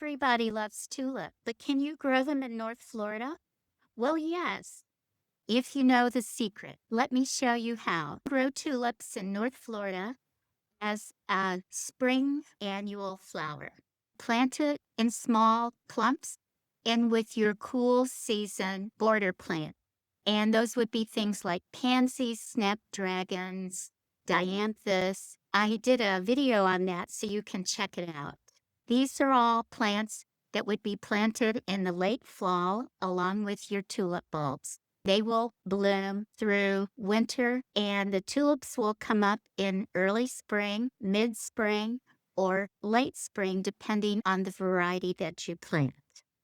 Everybody loves tulip, but can you grow them in North Florida? Well, yes. If you know the secret, let me show you how. Grow tulips in North Florida as a spring annual flower. Plant it in small clumps and with your cool season border plant. And those would be things like pansies, snapdragons, dianthus. I did a video on that so you can check it out. These are all plants that would be planted in the late fall along with your tulip bulbs. They will bloom through winter, and the tulips will come up in early spring, mid-spring, or late spring, depending on the variety that you plant.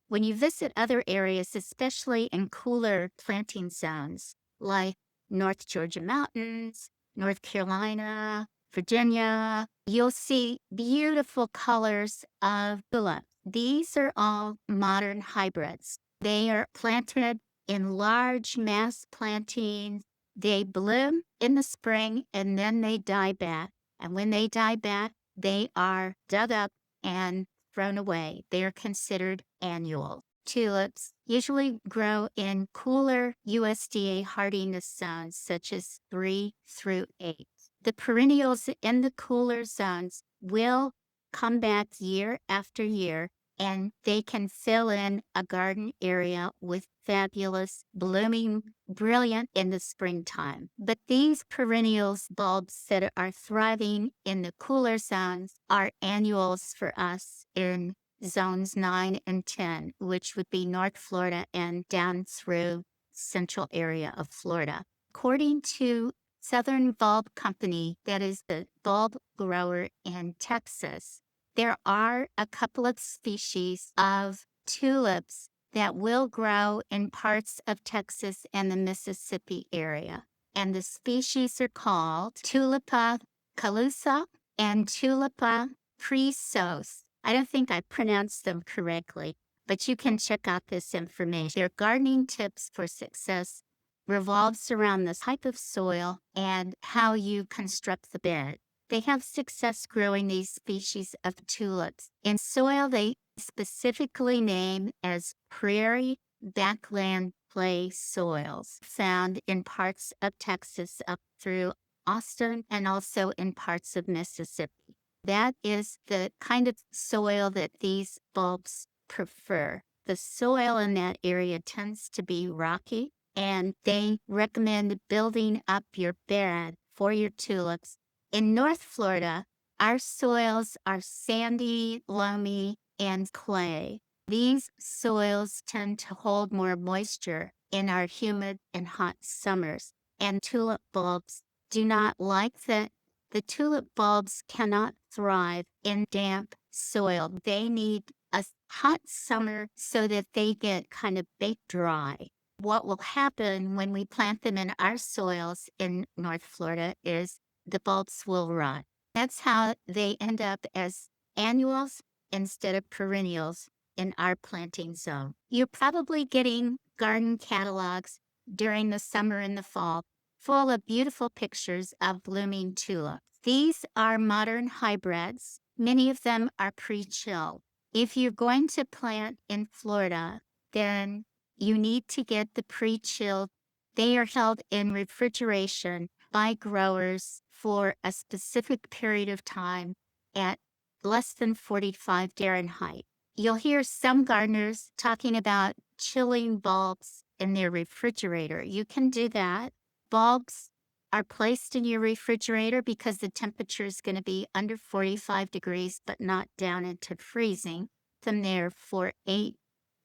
When you visit other areas, especially in cooler planting zones like North Georgia mountains, North Carolina, Virginia, you'll see beautiful colors of tulips. These are all modern hybrids. They are planted in large mass plantings. They bloom in the spring and then they die back. And when they die back, they are dug up and thrown away. They are considered annual. Tulips usually grow in cooler USDA hardiness zones such as 3 through 8. The perennials in the cooler zones will come back year after year, and they can fill in a garden area with fabulous blooming, brilliant in the springtime. But these perennials bulbs that are thriving in the cooler zones are annuals for us in zones 9 and 10, which would be North Florida and down through central area of Florida. According to Southern Bulb Company, that is the bulb grower in Texas, there are a couple of species of tulips that will grow in parts of Texas and the Mississippi area. And the species are called Tulipa calusa and Tulipa presos. I don't think I pronounced them correctly, but you can check out this information. Their gardening tips for success revolves around the type of soil and how you construct the bed. They have success growing these species of tulips in soil they specifically name as prairie backland clay soils found in parts of Texas up through Austin and also in parts of Mississippi. That is the kind of soil that these bulbs prefer. The soil in that area tends to be rocky, and they recommend building up your bed for your tulips. In North Florida, our soils are sandy, loamy, and clay. These soils tend to hold more moisture in our humid and hot summers, and tulip bulbs do not like that. The tulip bulbs cannot thrive in damp soil. They need a hot summer so that they get kind of baked dry. What will happen when we plant them in our soils in North Florida is the bulbs will rot. That's how they end up as annuals instead of perennials in our planting zone. You're probably getting garden catalogs during the summer and the fall full of beautiful pictures of blooming tulips. These are modern hybrids. Many of them are pre-chilled. If you're going to plant in Florida, then you need to get the pre-chilled. They are held in refrigeration by growers for a specific period of time at less than 45 Fahrenheit. You'll hear some gardeners talking about chilling bulbs in their refrigerator. You can do that. Bulbs are placed in your refrigerator because the temperature is going to be under 45 degrees, but not down into freezing. Them there for 8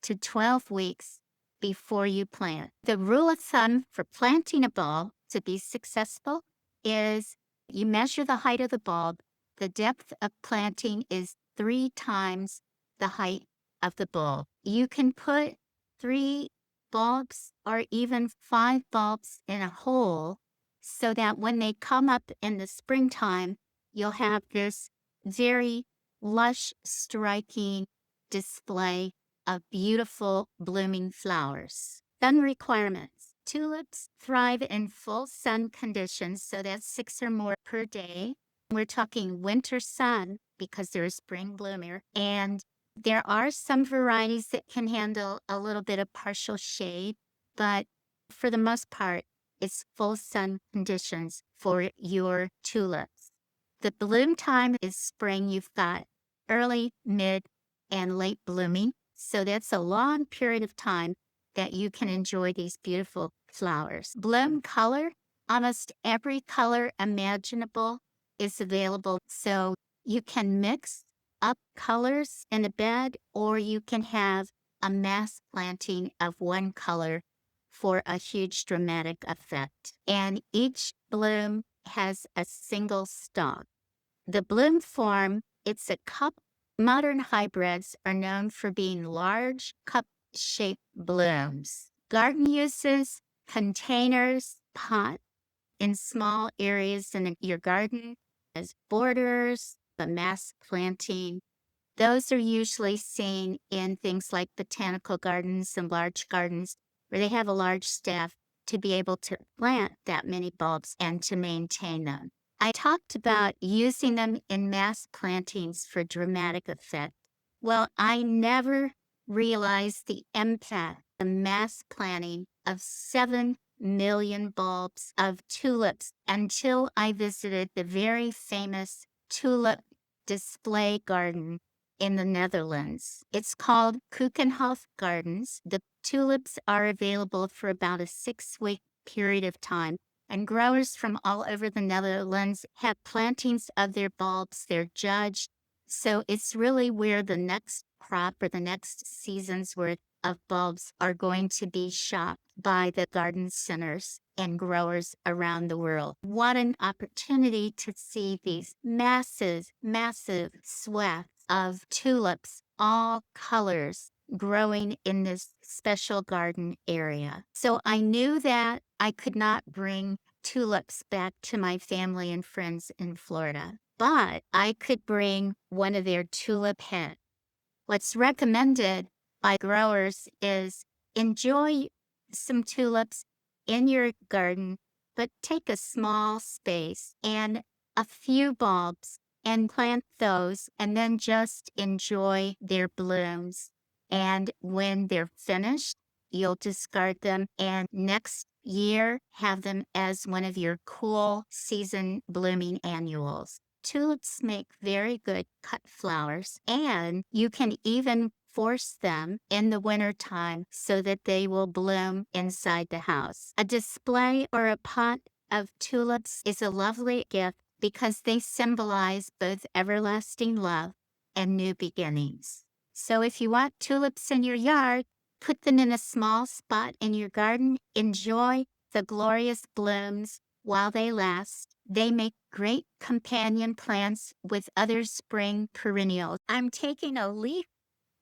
to 12 weeks before you plant. The rule of thumb for planting a bulb to be successful is you measure the height of the bulb. The depth of planting is 3 times the height of the bulb. You can put 3 bulbs or even 5 bulbs in a hole so that when they come up in the springtime, you'll have this very lush, striking display of beautiful blooming flowers. Sun requirements. Tulips thrive in full sun conditions, so that's 6 or more per day. We're talking winter sun because they're a spring bloomer, and There are some varieties that can handle a little bit of partial shade, but for the most part, it's full sun conditions for your tulips. The bloom time is spring. You've got early, mid, and late blooming. So that's a long period of time that you can enjoy these beautiful flowers. Bloom color, almost every color imaginable is available. So you can mix up colors in a bed, or you can have a mass planting of one color for a huge dramatic effect. And each bloom has a single stalk. The bloom form, it's a cup. Modern hybrids are known for being large cup-shaped blooms. Garden uses, containers, pot in small areas in your garden as borders, the mass planting. Those are usually seen in things like botanical gardens and large gardens where they have a large staff to be able to plant that many bulbs and to maintain them. I talked about using them in mass plantings for dramatic effect. Well, I never realized the impact of mass planting of 7 million bulbs of tulips until I visited the very famous tulip display garden in the Netherlands. It's called Keukenhof Gardens. The tulips are available for about a 6-week period of time, and growers from all over the Netherlands have plantings of their bulbs. They're judged. So it's really where the next crop or the next season's worth of bulbs are going to be shopped by the garden centers and growers around the world. What an opportunity to see these massive swaths of tulips, all colors, growing in this special garden area. So I knew that I could not bring tulips back to my family and friends in Florida, but I could bring one of their tulip heads. What's recommended by growers is enjoy some tulips in your garden, but take a small space and a few bulbs and plant those, and then just enjoy their blooms. And when they're finished, you'll discard them, and next year have them as one of your cool season blooming annuals. Tulips make very good cut flowers, and you can even force them in the wintertime so that they will bloom inside the house. A display or a pot of tulips is a lovely gift because they symbolize both everlasting love and new beginnings. So if you want tulips in your yard, put them in a small spot in your garden. Enjoy the glorious blooms while they last. They make great companion plants with other spring perennials. I'm taking a leaf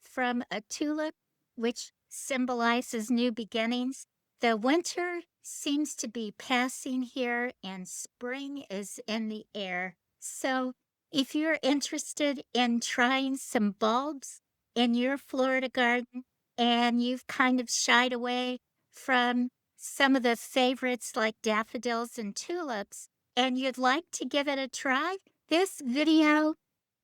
from a tulip, which symbolizes new beginnings. The winter seems to be passing here and spring is in the air. So if you're interested in trying some bulbs in your Florida garden and you've kind of shied away from some of the favorites like daffodils and tulips, and you'd like to give it a try, this video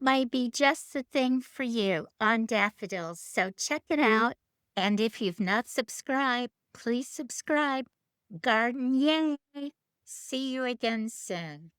might be just the thing for you on daffodils. So check it out. And if you've not subscribed, please subscribe. Garden Yay! See you again soon.